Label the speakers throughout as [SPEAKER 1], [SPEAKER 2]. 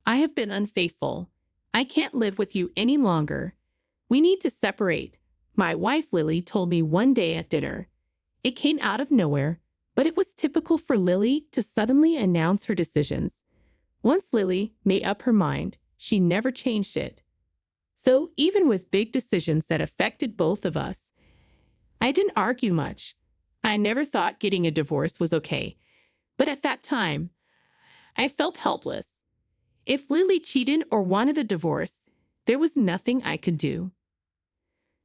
[SPEAKER 1] I have been unfaithful. I can't live with you any longer. We need to separate, my wife Lily told me one day at dinner. It came out of nowhere, but it was typical for Lily to suddenly announce her decisions. Once Lily made up her mind, she never changed it. So even with big decisions that affected both of us, I didn't argue much. I never thought getting a divorce was okay. But at that time, I felt helpless. If Lily cheated or wanted a divorce, there was nothing I could do.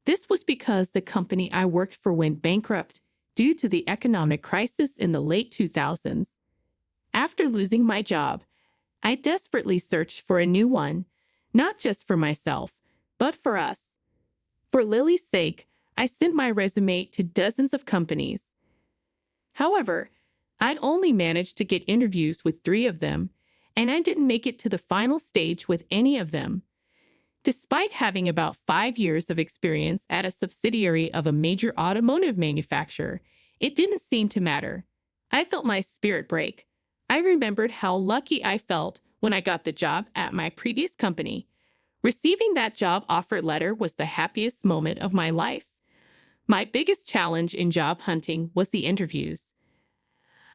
[SPEAKER 1] This was because the company I worked for went bankrupt due to the economic crisis in the late 2000s. After losing my job, I desperately searched for a new one, not just for myself, but for us. For Lily's sake, I sent my resume to dozens of companies. However, I'd only managed to get interviews with 3 of them, and I didn't make it to the final stage with any of them. Despite having about 5 years of experience at a subsidiary of a major automotive manufacturer, it didn't seem to matter. I felt my spirit break. I remembered how lucky I felt when I got the job at my previous company. Receiving that job offer letter was the happiest moment of my life. My biggest challenge in job hunting was the interviews.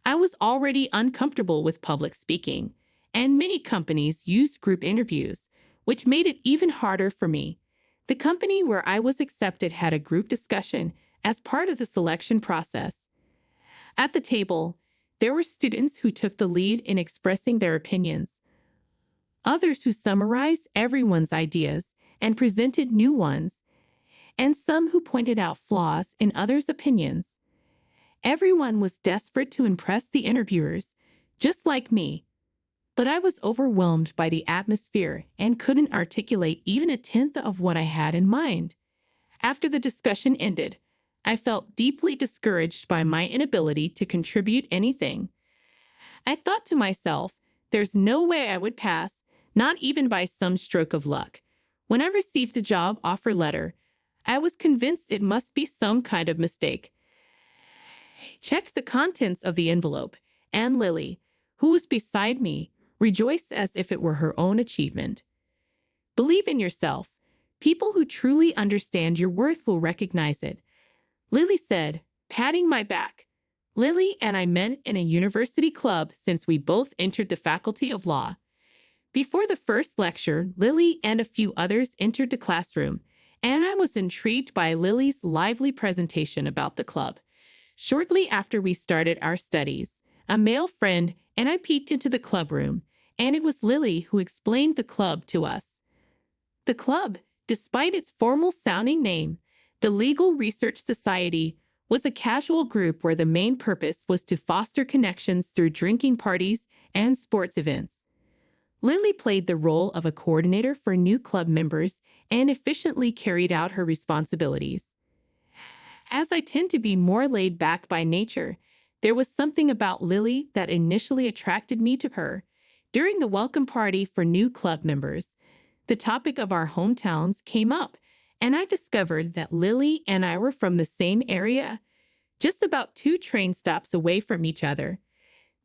[SPEAKER 1] I was already uncomfortable with public speaking, and many companies used group interviews, which made it even harder for me. The company where I was accepted had a group discussion as part of the selection process. At the table, there were students who took the lead in expressing their opinions, others who summarized everyone's ideas and presented new ones, and some who pointed out flaws in others' opinions. Everyone was desperate to impress the interviewers, just like me. But I was overwhelmed by the atmosphere and couldn't articulate even a tenth of what I had in mind. After the discussion ended, I felt deeply discouraged by my inability to contribute anything. I thought to myself, there's no way I would pass, not even by some stroke of luck. When I received the job offer letter, I was convinced it must be some kind of mistake. I checked the contents of the envelope, and Lily, who was beside me, rejoiced as if it were her own achievement. Believe in yourself. People who truly understand your worth will recognize it, Lily said, patting my back. Lily and I met in a university club since we both entered the Faculty of Law. Before the first lecture, Lily and a few others entered the classroom, and I was intrigued by Lily's lively presentation about the club. Shortly after we started our studies, a male friend and I peeked into the club room, and it was Lily who explained the club to us. The club, despite its formal-sounding name, the Legal Research Society, was a casual group where the main purpose was to foster connections through drinking parties and sports events. Lily played the role of a coordinator for new club members and efficiently carried out her responsibilities. As I tend to be more laid back by nature, there was something about Lily that initially attracted me to her. During the welcome party for new club members, the topic of our hometowns came up, and I discovered that Lily and I were from the same area, just about 2 train stops away from each other.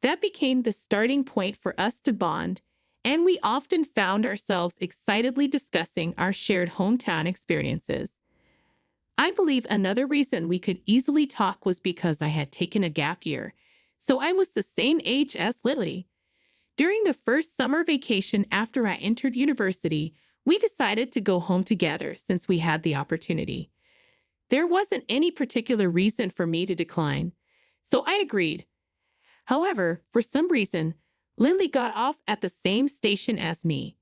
[SPEAKER 1] That became the starting point for us to bond, and we often found ourselves excitedly discussing our shared hometown experiences. I believe another reason we could easily talk was because I had taken a gap year, so I was the same age as Lily. During the first summer vacation after I entered university, we decided to go home together since we had the opportunity. There wasn't any particular reason for me to decline, so I agreed. However, for some reason, Lily got off at the same station as me.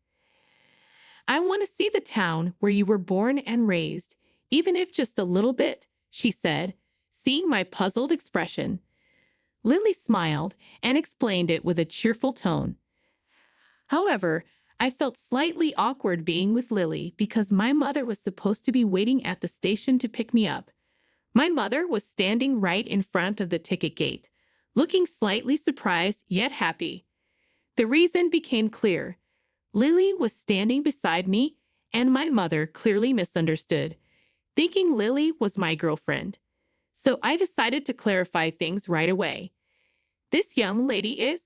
[SPEAKER 1] "I want to see the town where you were born and raised, even if just a little bit," she said, seeing my puzzled expression. Lily smiled and explained it with a cheerful tone. However, I felt slightly awkward being with Lily because my mother was supposed to be waiting at the station to pick me up. My mother was standing right in front of the ticket gate, looking slightly surprised yet happy. The reason became clear. Lily was standing beside me, and my mother clearly misunderstood, thinking Lily was my girlfriend. So I decided to clarify things right away. "This young lady is,"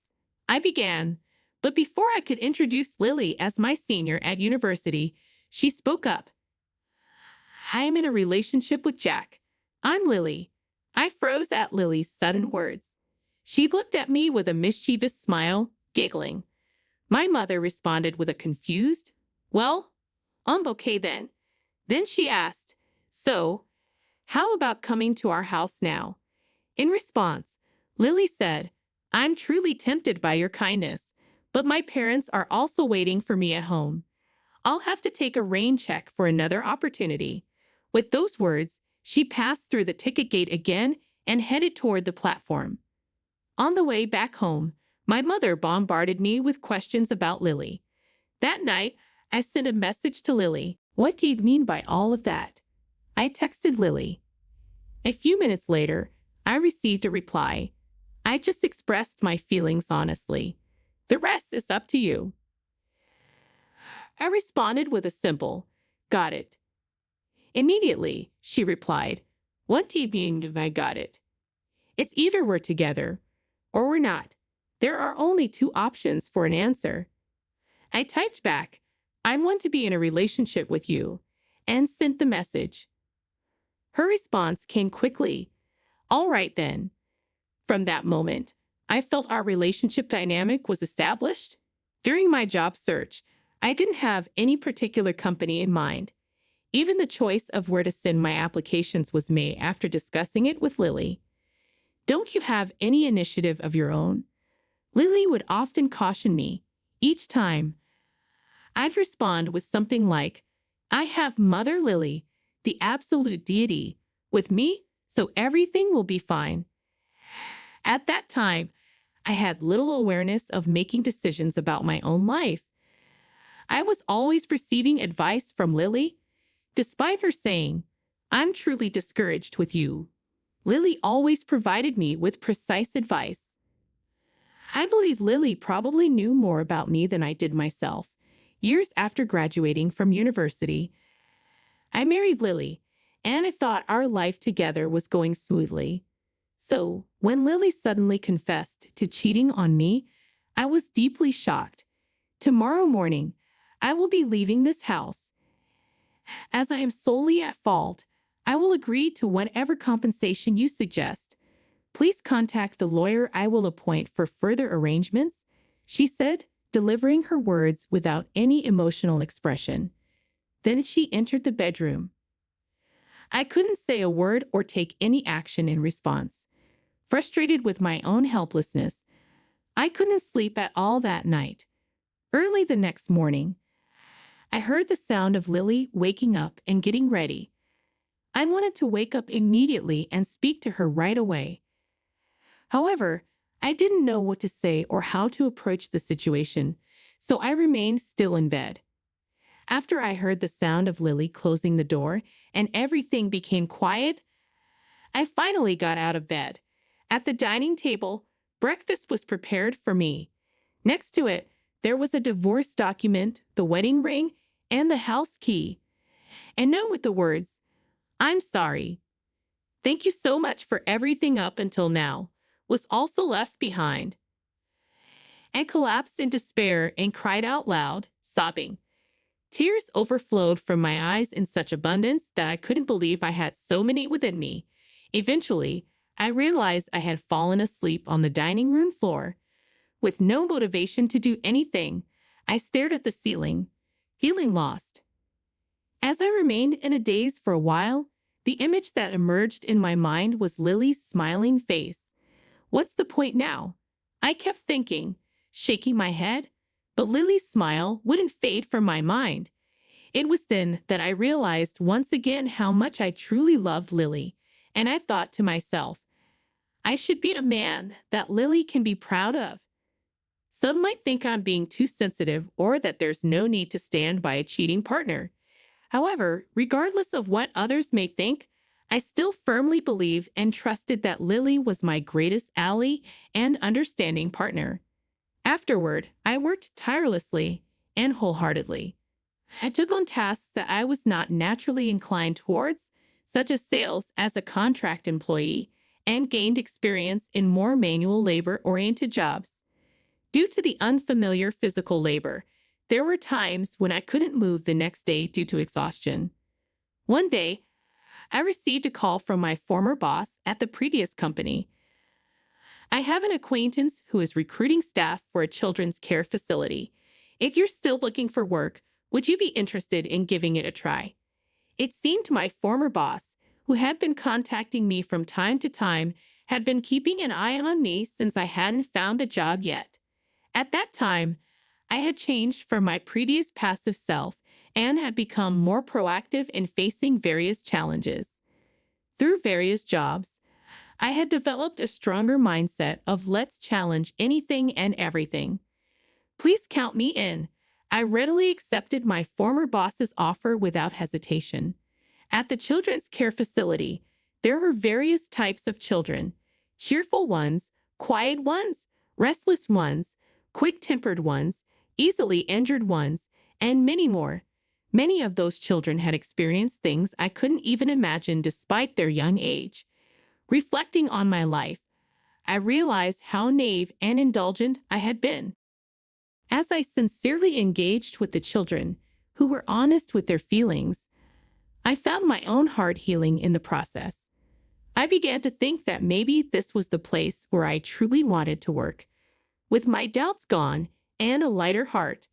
[SPEAKER 1] I began, But before I could introduce Lily as my senior at university, she spoke up. I am in a relationship with Jack. I'm Lily. I froze at Lily's sudden words. She looked at me with a mischievous smile, giggling. My mother responded with a confused, "Well, okay then." Then she asked, "So, how about coming to our house now?" In response, Lily said, "I'm truly tempted by your kindness, but my parents are also waiting for me at home. I'll have to take a rain check for another opportunity." With those words, she passed through the ticket gate again and headed toward the platform. On the way back home, my mother bombarded me with questions about Lily. That night, I sent a message to Lily. "What do you mean by all of that?" I texted Lily. A few minutes later, I received a reply. "I just expressed my feelings honestly. The rest is up to you." I responded with a simple, "Got it." Immediately, she replied, "What do you mean if I got it? It's either we're together or we're not. There are only two options for an answer." I typed back, "I want to be in a relationship with you," and sent the message. Her response came quickly. "All right then." From that moment, I felt our relationship dynamic was established. During my job search, I didn't have any particular company in mind. Even the choice of where to send my applications was made after discussing it with Lily. "Don't you have any initiative of your own?" Lily would often caution me. Each time, I'd respond with something like, "I have Mother Lily, the absolute deity, with me, so everything will be fine." At that time, I had little awareness of making decisions about my own life. I was always receiving advice from Lily. Despite her saying, "I'm truly discouraged with you," Lily always provided me with precise advice. I believe Lily probably knew more about me than I did myself. Years after graduating from university, I married Lily, and I thought our life together was going smoothly. So, when Lily suddenly confessed to cheating on me, I was deeply shocked. "Tomorrow morning, I will be leaving this house. As I am solely at fault, I will agree to whatever compensation you suggest. Please contact the lawyer I will appoint for further arrangements," she said, delivering her words without any emotional expression. Then she entered the bedroom. I couldn't say a word or take any action in response. Frustrated with my own helplessness, I couldn't sleep at all that night. Early the next morning, I heard the sound of Lily waking up and getting ready. I wanted to wake up immediately and speak to her right away. However, I didn't know what to say or how to approach the situation, so I remained still in bed. After I heard the sound of Lily closing the door and everything became quiet, I finally got out of bed. At the dining table, breakfast was prepared for me. Next to it, there was a divorce document, the wedding ring, and the house key. And note with the words, "I'm sorry. Thank you so much for everything up until now," was also left behind. I collapsed in despair and cried out loud, sobbing. Tears overflowed from my eyes in such abundance that I couldn't believe I had so many within me. Eventually, I realized I had fallen asleep on the dining room floor. With no motivation to do anything, I stared at the ceiling, feeling lost. As I remained in a daze for a while, the image that emerged in my mind was Lily's smiling face. What's the point now? I kept thinking, shaking my head, but Lily's smile wouldn't fade from my mind. It was then that I realized once again how much I truly loved Lily, and I thought to myself, I should be a man that Lily can be proud of. Some might think I'm being too sensitive or that there's no need to stand by a cheating partner. However, regardless of what others may think, I still firmly believed and trusted that Lily was my greatest ally and understanding partner. Afterward, I worked tirelessly and wholeheartedly. I took on tasks that I was not naturally inclined towards, such as sales as a contract employee, and gained experience in more manual labor-oriented jobs. Due to the unfamiliar physical labor, there were times when I couldn't move the next day due to exhaustion. One day, I received a call from my former boss at the previous company. I have an acquaintance who is recruiting staff for a children's care facility. If you're still looking for work, would you be interested in giving it a try? It seemed my former boss, who had been contacting me from time to time, had been keeping an eye on me since I hadn't found a job yet. At that time, I had changed from my previous passive self and had become more proactive in facing various challenges. Through various jobs, I had developed a stronger mindset of let's challenge anything and everything. Please count me in. I readily accepted my former boss's offer without hesitation. At the children's care facility, there were various types of children: cheerful ones, quiet ones, restless ones, quick-tempered ones, easily injured ones, and many more. Many of those children had experienced things I couldn't even imagine despite their young age. Reflecting on my life, I realized how naive and indulgent I had been. As I sincerely engaged with the children, who were honest with their feelings, I found my own heart healing in the process. I began to think that maybe this was the place where I truly wanted to work. With my doubts gone and a lighter heart,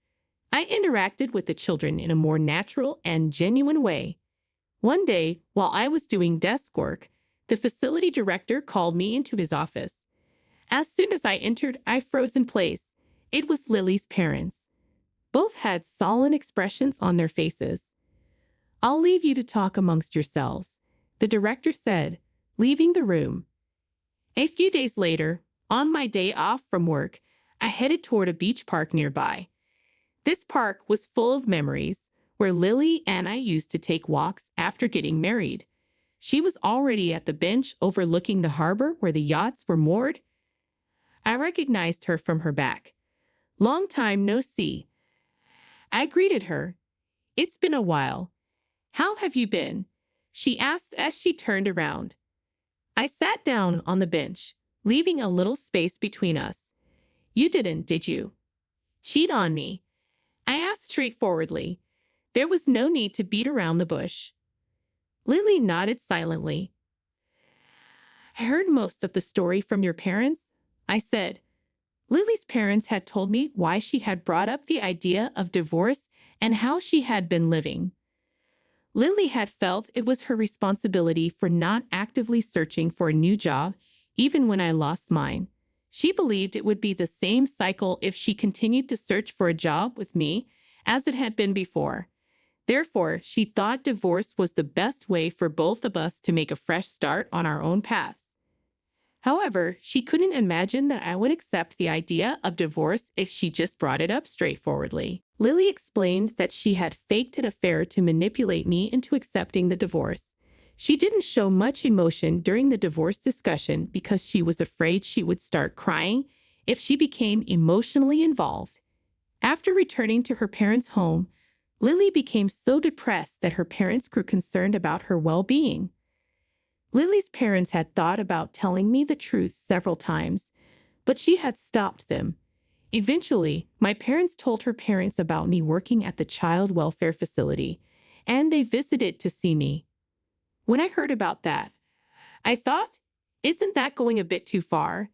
[SPEAKER 1] I interacted with the children in a more natural and genuine way. One day, while I was doing desk work, the facility director called me into his office. As soon as I entered, I froze in place. It was Lily's parents. Both had solemn expressions on their faces. "I'll leave you to talk amongst yourselves," the director said, leaving the room. A few days later, on my day off from work, I headed toward a beach park nearby. This park was full of memories, where Lily and I used to take walks after getting married. She was already at the bench overlooking the harbor where the yachts were moored. I recognized her from her back. "Long time no see." I greeted her. "It's been a while. How have you been?" she asked as she turned around. I sat down on the bench, leaving a little space between us. "You didn't, did you? Cheat on me?" I asked straightforwardly. There was no need to beat around the bush. Lily nodded silently. "I heard most of the story from your parents," I said. Lily's parents had told me why she had brought up the idea of divorce and how she had been living. Lily had felt it was her responsibility for not actively searching for a new job, even when I lost mine. She believed it would be the same cycle if she continued to search for a job with me as it had been before. Therefore, she thought divorce was the best way for both of us to make a fresh start on our own paths. However, she couldn't imagine that I would accept the idea of divorce if she just brought it up straightforwardly. Lily explained that she had faked an affair to manipulate me into accepting the divorce. She didn't show much emotion during the divorce discussion because she was afraid she would start crying if she became emotionally involved. After returning to her parents' home, Lily became so depressed that her parents grew concerned about her well-being. Lily's parents had thought about telling me the truth several times, but she had stopped them. Eventually, my parents told her parents about me working at the child welfare facility, and they visited to see me. When I heard about that, I thought, isn't that going a bit too far?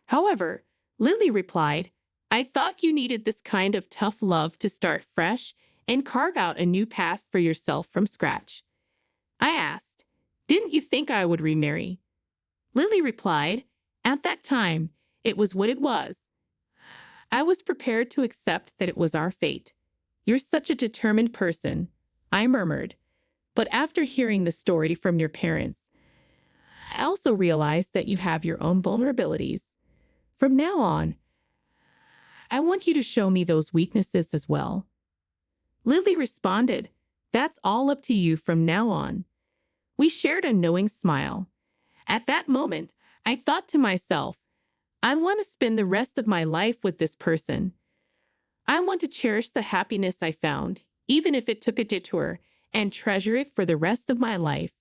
[SPEAKER 1] However, Lily replied, "I thought you needed this kind of tough love to start fresh and carve out a new path for yourself from scratch." I asked, "Didn't you think I would remarry?" Lily replied, "At that time, it was what it was. I was prepared to accept that it was our fate." "You're such a determined person," I murmured. "But after hearing the story from your parents, I also realized that you have your own vulnerabilities. From now on, I want you to show me those weaknesses as well." Lily responded, "That's all up to you from now on." We shared a knowing smile. At that moment, I thought to myself, I want to spend the rest of my life with this person. I want to cherish the happiness I found, even if it took a detour, and treasure it for the rest of my life.